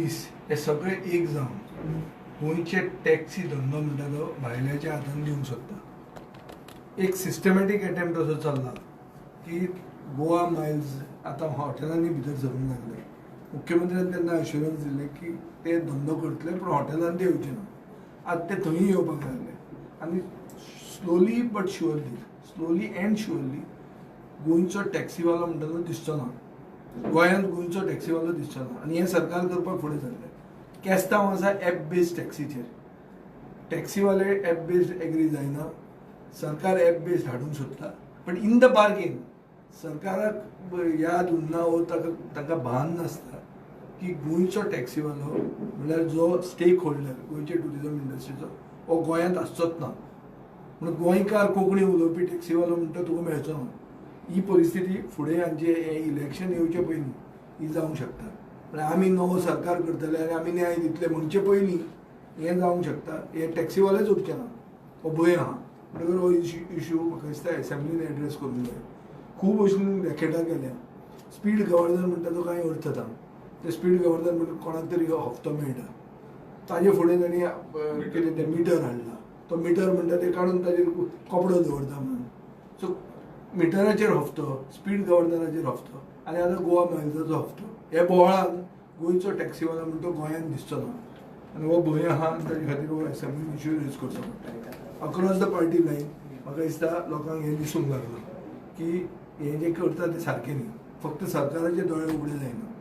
Police हे सगळे एक जावन गोंयचे टॅक्सी धंदो म्हणटा तो भायल्याच्या हातान दिवंक सोदता. एक सिस्टमॅटीक अटेम्प्ट असो चल्ला की गोवा मायल्स आतां हॉटेलांनी भितर सरूंक लागले. मुख्यमंत्र्यान तेन्ना अश्युरन्स दिले की ते धंदो करतले पूण हॉटेलांत ते येवचे ना. आतां ते थंय येवपाक लागले आनी स्लोली अँड शुअरली गोंयचो टॅक्सीवालो म्हणटा तो दिसचो ना. गोंयांत गोंयचो टॅक्सीवालो दिसचो ना आनी हें सरकार करपाक फुडें सरलें. केस्तांव आसा एप बेस्ड टॅक्सीचेर. टॅक्सीवाले एप बेस्ड एग्री जायना, सरकार एप बेस्ड हाडूंक सोदता. पण इन द बार्गेन सरकाराक याद उरना वो ताका भान नासता की गोंयचो टॅक्सीवालो म्हणल्यार जो स्टेक होल्डर गोंयचे ट्युरिजम इंडस्ट्रीचो हो गोंयांत आसचोच ना. म्हणून गोंयकार कोंकणी उलोवपी टॅक्सीवालो म्हणटा तुका मेळचो ना. ही परिस्थिती फुडें हांचे इलेक्शन येवचे पयलीं ही जावंक शकता. म्हळ्यार आमी नवो सरकार करतले आनी आमी न्याय दितले म्हणचे पयलीं हें जावंक शकता. हे टॅक्सीवालेच उरचे ना हो भंय आहा. म्हणटकर हो इश्यू म्हाका दिसता एसेंब्लीन एड्रेस करूंक जाय. खूब अशीं रॅकेटां केल्या. स्पीड गव्हर्नर म्हणटा तो कांय अर्थ ना. ते स्पीड गव्हर्नर म्हणटा कोणाक तरी हफ्तो मेळटा. ताजे फुडें तांणी कितें तें मिटर हाडला. तो मिटर म्हणटा ते काडून ताजेर कपडो दवरता म्हणून. सो मिटराचेर हफ्तो, स्पीड गव्हर्नराचेर हफ्तो आनी आतां गोवा मायल्साचो हफ्तो. हे बोवाळान गोंयचो टॅक्सीवालो म्हणटा तो गोंयांत दिसचो ना. आनी हो भंय आहा आनी ताजे खातीर हो एसेंब्लीन इश्यू रेज करचो पडटा. अक्रॉस द पार्टी लायन म्हाका दिसता लोकांक हें दिसूंक लागलां की हें जें करता तें सारकें न्ही. फक्त सरकाराचे दोळे उगडे जायना.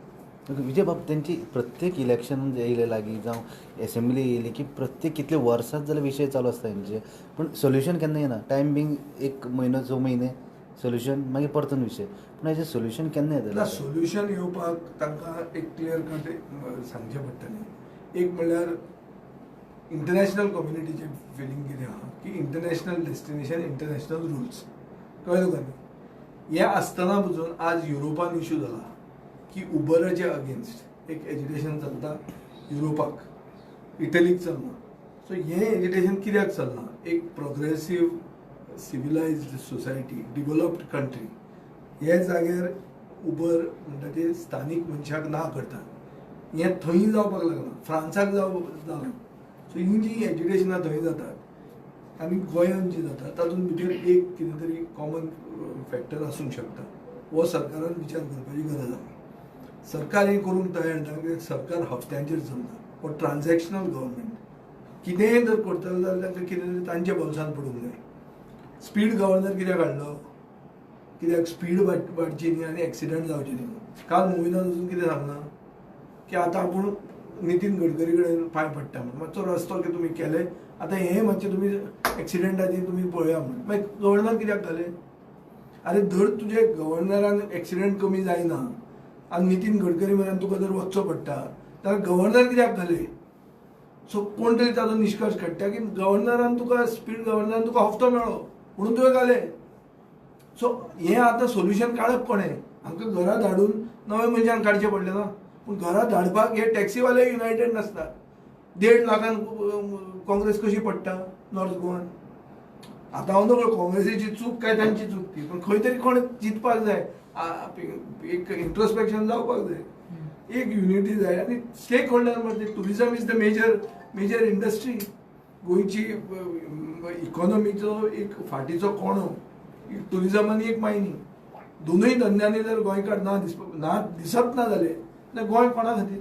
विजय बाब त्यांची प्रत्येक इलेक्शन येयले लागीं जावं एसेंब्ली येयली की प्रत्येक कितले वर्सां जाल्यार विशय चालू आसता हेंचे. पूण सोल्युशन केन्ना येना. टायम बींग 1 म्हयनो 2 म्हयने सोल्युशन मागीर परतून विशय. पूण हेजें सोल्युशन केन्ना येतलें. सोल्युशन येवपाक तांकां एक क्लियर कट सांगचें पडटलें. एक म्हणल्यार इंटरनॅशनल कम्युनिटीचें फिलींग कितें आहा की इंटरनॅशनल डेस्टिनेशन इंटरनॅशनल रुल्स कळ्ळें तुका न्ही. हें आसतना पसून आज युरोपान इश्यू जाला की उबराच्या अगेन्स्ट एक एजिटेशन चलता युरोपाक. इटलीक चलना. सो हें एजिटेशन कित्याक चलना. एक प्रोग्रेसीव सिविलायज्ड सोसायटी डिवेलप्ड कंट्री हे जाग्यार उबर म्हणटा ते स्थानीक मनशाक ना करता. हें थंय जावपाक लागना. फ्रांसाक जालें. सो ही जी एजिटेशनां थंय जातात आनी गोंयांत जी जाता तातूंत भितर एक कितें तरी कॉमन फॅक्टर आसूंक शकता. हो सरकारान विचार करपाची गरज आसा. सरकार हें करूंक तयार ना कित्याक सरकार हप्त्यांचेर चलता. हो ट्रान्झॅक्शनल गव्हर्मेंट. कितेंय जर करतलो जाल्यार तांकां कितें तरी तांच्या बोल्सान पडूंक जाय. स्पीड गव्हर्नर कित्याक हाडलो. कित्याक स्पीड वाडची न्ही आनी एक्सिडंट जावचे न्ही. काल मुविनान वचून कितें सांगलां की आतां आपूण नितीन गडकरी कडेन पांय पडटा म्हणून. मातसो रस्तो तुमी केले आतां हें मातशें तुमी एक्सिडंटाची तुमी पळया म्हणून. मागीर गव्हर्नर कित्याक घाले. अरे धर तुजे गव्हर्नरान एक्सिडंट कमी जायना आनी नितीन गडकरी म्हऱ्यान तुका जर वचचो पडटा जाल्यार गव्हर्नर कित्याक घाले. सो कोण तरी ताचो निश्कर्श काडटा की गव्हर्नरान तुका स्पीड गव्हर्नरान तुका हफ्तो मेळ्ळो म्हणून तुवें घाले. सो हें आतां सोल्युशन काडप कोणें. हांकां घरा धाडून नवे मनशान काडचें पडलें ना. पूण घरा धाडपाक हे टॅक्सीवाले युनायटेड नासतात. 1.5 लाखान काँग्रेस कशी पडटा नॉर्थ गोवान. आतां हांव नकळो काँग्रेसीची चूक काय तांची चूक ती. पूण खंय तरी कोण चिंतपाक जाय. एक इंट्रोस्पेक्शन जावपाक जाय. एक युनिटी जाय आनी स्टेक होल्डर म्हणजे tourism is the major industry. गोंयची इकॉनॉमीचो एक फाटीचो कोणो टुरिजम आनी एक मायनिंग. दोनूय धंद्यांनी जर गोंयकार ना दिसत ना जाले जाल्यार गोंय कोणा खातीर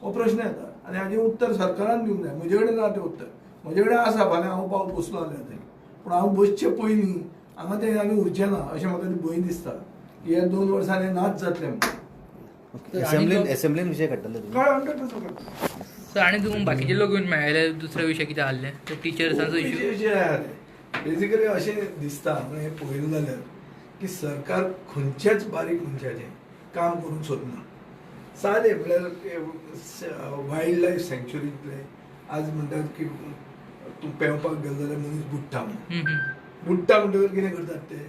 हो प्रश्न येता. आनी हाजें उत्तर सरकारान दिवंक जाय. म्हजे कडेन ना तें उत्तर. म्हजे कडेन आसा. फाल्यां हांव पावत बसलो जाल्यार थंय. पूण हांव बसचे पयलीं हांगा तें आनी उरचें ना अशें म्हाका भंय दिसता की ह्या 2 वर्सांनी नाच जातलें म्हणून. एसेंब्लीन विशय काडटले काय आनी तुमकां बाकीचे लोक येवन मेळ्ळे दुसरे विशय कितें आहले ते टिचर्सांचो इश्यू. बेजिकली अशें दिसता हें पळयलें जाल्यार की सरकार खंयच्याच बारीक मनशाचें काम करूंक सोदना. सादें म्हणल्यार वायल्ड लायफ सँक्च्युरींतले आज म्हणटात की तूं पेंवपाक गेलो जाल्यार मनीस बुडटा म्हणून. बुडटा म्हणटकर कितें करतात ते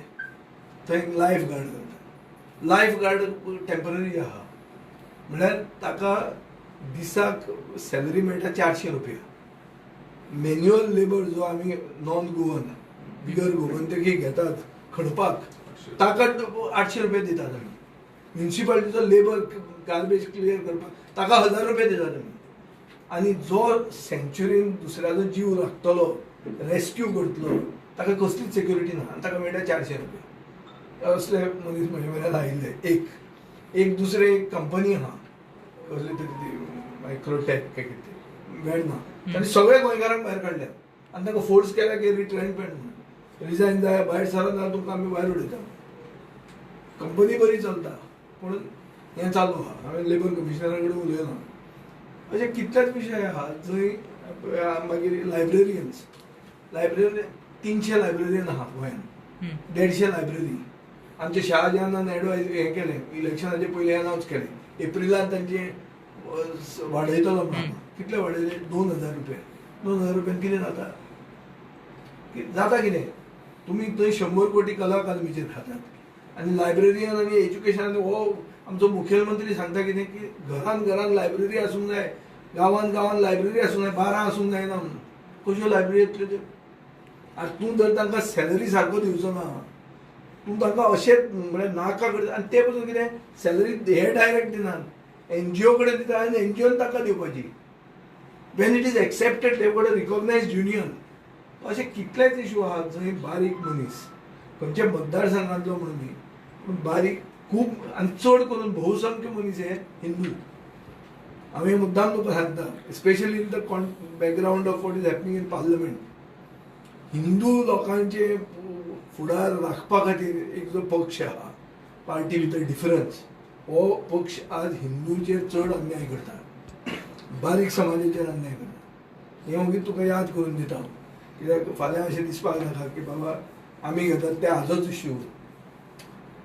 थंय लायफ गार्ड करतात. लायफ गार्ड टेम्पररी आहा. म्हणल्यार ताका दिसाक सॅलरी मेळटा 400 रुपया. मॅन्युअल लेबर जो आमी नॉन गोवन बिगर गोवन ते घेतात खणपाक ताका 800 रुपया दितात आमी. म्युनिसिपालिटीचो लेबर गार्बेज क्लियर करपाक ताका 1000 रुपया दिता तुमी आनी जो सेंच्युरीन दुसऱ्याचो जीव राखतलो रेस्क्यू करतलो ताका कसलीच सेक्युरिटी ना आनी ताका मेळटा 400 रुपया असले मनीस म्हजे मेरेन आयिल्ले एक दुसरे एक कंपनी आहा कसली तरी ती मायक्रोटेक काय कितें मेळना तांणी सगळे गोंयकारांक भायर काडल्यात आनी तांकां फोर्स केला की रिट्रेंचमेंट म्हणून रिजायन जाय भायर सर ना तुमकां आमी भायर उडयता कंपनी बरी चलता पूण हें चालू आहा हांवें लेबर कमिशनरा कडेन उलयलां अशे कितलेच विशय आहा जंय मागीर लायब्ररियन्स 300 लायब्ररियन आहा गोंयांत 150 लायब्ररी आमचे शहाजानान एडवायज हें केलें इलेक्शनाचे पयलीं अनावन्स केलें एप्रिलांत तांचे वाडयतलो म्हणून कितले वाडयले 2000 रुपया 2000 रुपयान कितें जाता कितें तुमी थंय 100 कोटी कला अकादमीचेर खातात आनी लायब्ररियन आनी एज्युकेशन हो आमचो मुखेलमंत्री सांगता कितें की घरान लायब्ररी आसूंक जाय गांवान लायब्ररी आसूंक जाय 12 आसूंक जायना म्हणून कश्यो लायब्ररी येतल्यो त्यो आनी तूं जर तांकां सॅलरी सारको दिवचो ना तूं तांकां अशेंच म्हळ्यार नाका करता आनी ते पसून कितें सॅलरी हे डायरेक्ट दिनात एनजीओ कडेन दिता आनी एनजीओन तांकां दिवपाची when it is accepted they got a recognised union अशे कितलेच इश्यू आहा जंय बारीक मनीस खंयच्या मतदारसंघांतलो म्हणून न्ही पूण बारीक खूब आनी चड करून भोवसंख्य मनीस हे हिंदू हांवें मुद्दाम तुका सांगता specially in the background of what is happening in parliament Hindu लोकांचे फुडार राखपा खातीर एक जो पक्ष आहा पार्टी विथ अ डिफरन्स हो पक्ष आज हिंदूंचेर चड अन्याय करता बारीक समाजाचेर अन्याय करता हें मागीर तुका याद करून दिता कित्याक फाल्यां अशें दिसपाक नाका की बाबा आमी घेतात ते हाजोच इश्यू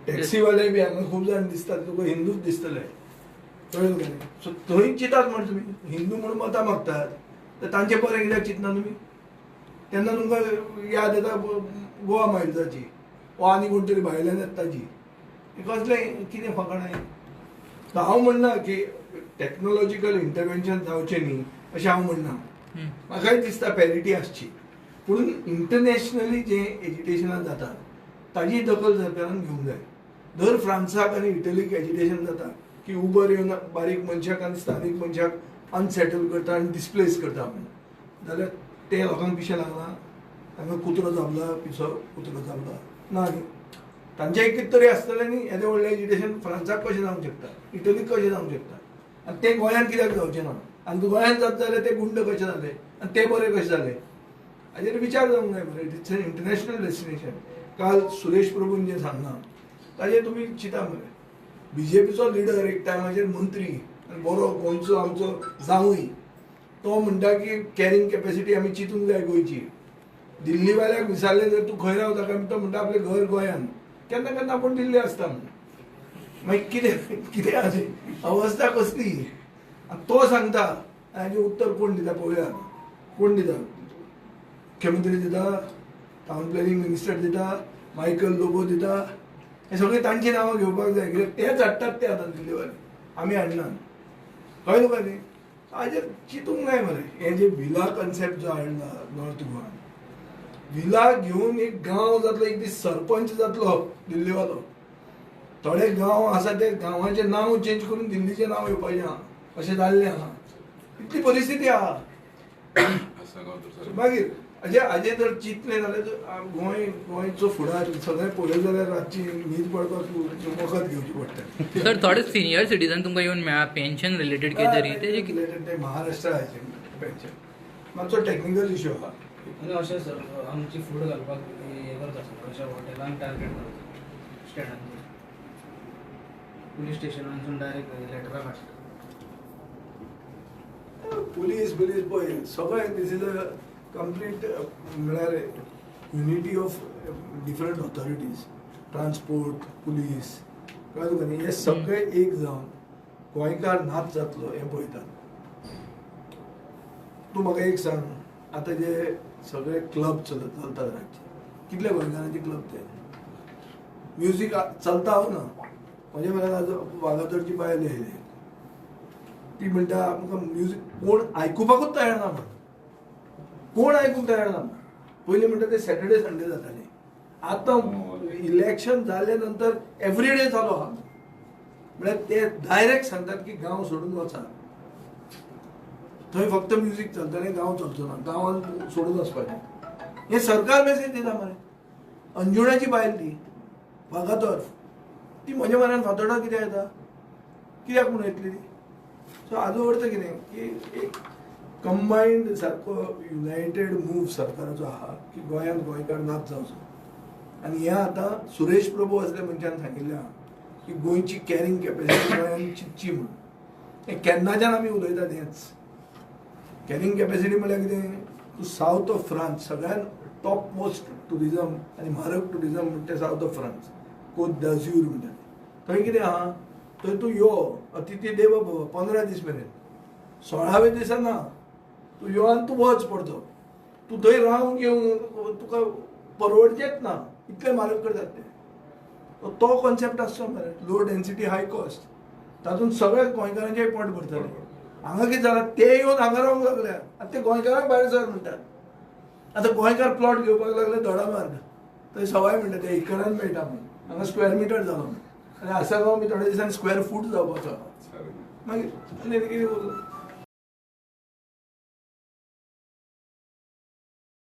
टॅक्सीवाले बी हांगा खूब जाण दिसतात तुका हिंदूच दिसतले कळ्ळें तुका न्ही सो थंय चिंतात म्हण तुमी हिंदू म्हणून मतां मागतात तर तांचे बरें कित्याक चिंतना तुमी तेन्ना तुमकां याद येता गोवा मायल्साची वा आनी कोण तरी भायल्यान येता ताची कसलें कितें फकाणां तर हांव म्हणना की टॅक्नोलॉजिकल इंटरवेन्शन जावचें न्ही अशें हांव म्हणना म्हाकाय दिसता पॅरिटी आसची पूण इंटरनॅशनली जें एज्युकेशनान जाता ताजी दखल सरकारान घेवंक जाय दर फ्रांसाक आनी इटलीक एज्युकेशन जाता की उबर येवन बारीक मनशाक आनी स्थानीक मनशाक अनसेटल करता आनी डिस्प्लेस करता म्हणून जाल्यार ते लोकांक पिशें लागना तांकां कुत्रो जाबला पिसो कुत्रो जाबला ना न्ही तांचें एक कितें तरी आसतलें न्ही येदें व्हडलें एज्युकेशन फ्रांसाक कशें जावंक शकता इटलीक कशें जावंक शकता आनी तें गोंयांत कित्याक जावचें ना आनी गोंयांत जाता जाल्यार ते गुंड कशे जाले आनी ते बरे कशे जाले हाजेर विचार जावंक जाय मरे इट्स एन इंटरनॅशनल डेस्टिनेशन काल सुरेश प्रभून जें सांगलां ताजेर तुमी चिंता मरे बीजेपीचो लिडर एक टायमाचेर मंत्री आनी बरो गोंयचो आमचो जावूय तो म्हणटा की कॅरींग कॅपॅसिटी आमी चिंतूंक जाय गोंयची दिल्लीवाल्याक विचारलें जर तूं खंय रावता काय तो म्हणटा आपलें घर गोंयांत केन्ना केन्ना आपूण दिल्ली आसता म्हणून मागीर कितें आसा अवस्था कसली आनी तो सांगता हाजें उत्तर कोण दिता पळोवया कोण दिता मुख्यमंत्री दिता टावन प्लॅनिंग मिनिस्टर दिता मायकल लोबो दिता हे सगळीं तांची नांवां घेवपाक जाय कित्याक तेच हाडटात ते आतां दिल्लीवाले आमी हाडनात कळ्ळें तुका न्ही हाजेर चिंतूंक जाय मरे हे जे विला कन्सेप्ट जो हाडला नॉर्थ गोवान विला घेवन एक गांव जातलो एक दीस सरपंच जातलो दिल्लीवालो थोडे गांव आसा ते गांवाचें नांव चेंज करून दिल्लीचें नांव येवपाचें आहा अशें जाल्लें आहा इतली परिस्थिती आहा मागीर हाजें जर चिंतलें जाल्यार गोंयचो फुडार सगळें पळयलें जाल्यार रातची न्हीद पडपाक वखद घेवची पडटा सर थोडे सिनियर सिटीजन तुमकां येवन मेळ्ळा पेन्शन रिलेटेड कितें तरी तेजे ते महाराष्ट्राचे पेन्शन मातसो टॅक्निकल इश्यू आहा आनी अशें सर आमची फूड घालपाक हें करता सर अशा हॉटेलांक टार्गेट करता स्टँडांचेर पुलीस स्टेशनांतसून डायरेक्ट लेटरां काडटा पुलीस पळय सगळें दीस इज अ कंप्लीट म्हळ्यार unity of different authorities transport police कळ्ळें तुका न्ही हे सगळे एक जावन गोंयकार नाच जातलो हें पळयतात तूं म्हाका एक सांग आतां जे सगळे क्लब चलता राज्य कितले गोंयकारांचे क्लब ते म्युजीक चलता हांव ना म्हजे म्हळ्यार वागातोरची बायल येयली ती म्हणटा आमकां म्युजीक कोण आयकुपाकूच तयार ना म्हण कोण आयकूंक तयार ना पयलीं म्हणटा ते सॅटर्डे संडे जाताले आतां इलेक्शन जाले नंतर एवरी डे चालू आहा म्हळ्यार ते डायरेक्ट सांगतात की गांव सोडून वचा, थंय फक्त म्युझिक चलतलें, गांव चलचो ना, गांवांत सोडून वचपाचें. हें सरकार मेसेज दिता मरे. अंजुणाची बायल ती वागातोर, ती म्हज्या मनान फातोडा कित्याक येता, कित्याक म्हूण येतली ती. सो हाजो अर्थ कितें की एक कंबायन्ड सारको युनायटेड मूव सरकाराचो आहा की गोंयांत गोंयकार नाच जावचो. आनी हें आतां सुरेश प्रभू असल्या मनशान सांगिल्लें आहा की गोंयची कॅरींग कॅपेसिटी गोंयांत चिंतची म्हणून. हें केन्नाच्यान आमी उलयतात हेंच. कॅरींग कॅपेसिटी म्हळ्यार कितें, तूं सावथ ऑफ फ्रांस, सगळ्यान टॉप मोस्ट टुरिजम आनी म्हारग टुरिजम म्हणटा तें सावथ ऑफ फ्रांस, कोत d'Azur म्हणटा. थंय कितें आहा, थंय तूं यो अतिथी देव भव 15 दीस मेरेन, 16व्या दिसा ना, तूं यो आनी तूं वच पडतो. तूं थंय रावंक येवंक तुका परवडचेंच ना, इतले म्हारग करतात ते. तो कॉन्सेप्ट आसचो मरे, लो डेन्सिटी हाय कॉस्ट. तातूंत सगळ्या गोंयकारांचेय पोट भरतले. हांगा कितें जालां, ते येवन हांगा रावंक लागल्या आनी ते गोंयकारांक भायर सर म्हणटात. आतां गोंयकार प्लॉट घेवपाक लागले दोडामार्ग, थंय सवाय म्हणटा ते एकरान मेळटा म्हणून, हांगा स्क्वेअर मिटर जालो म्हणून. आनी आसागांव बी थोड्या दिसांनी स्क्वेअर फूट जावपाचो. मागीर कितें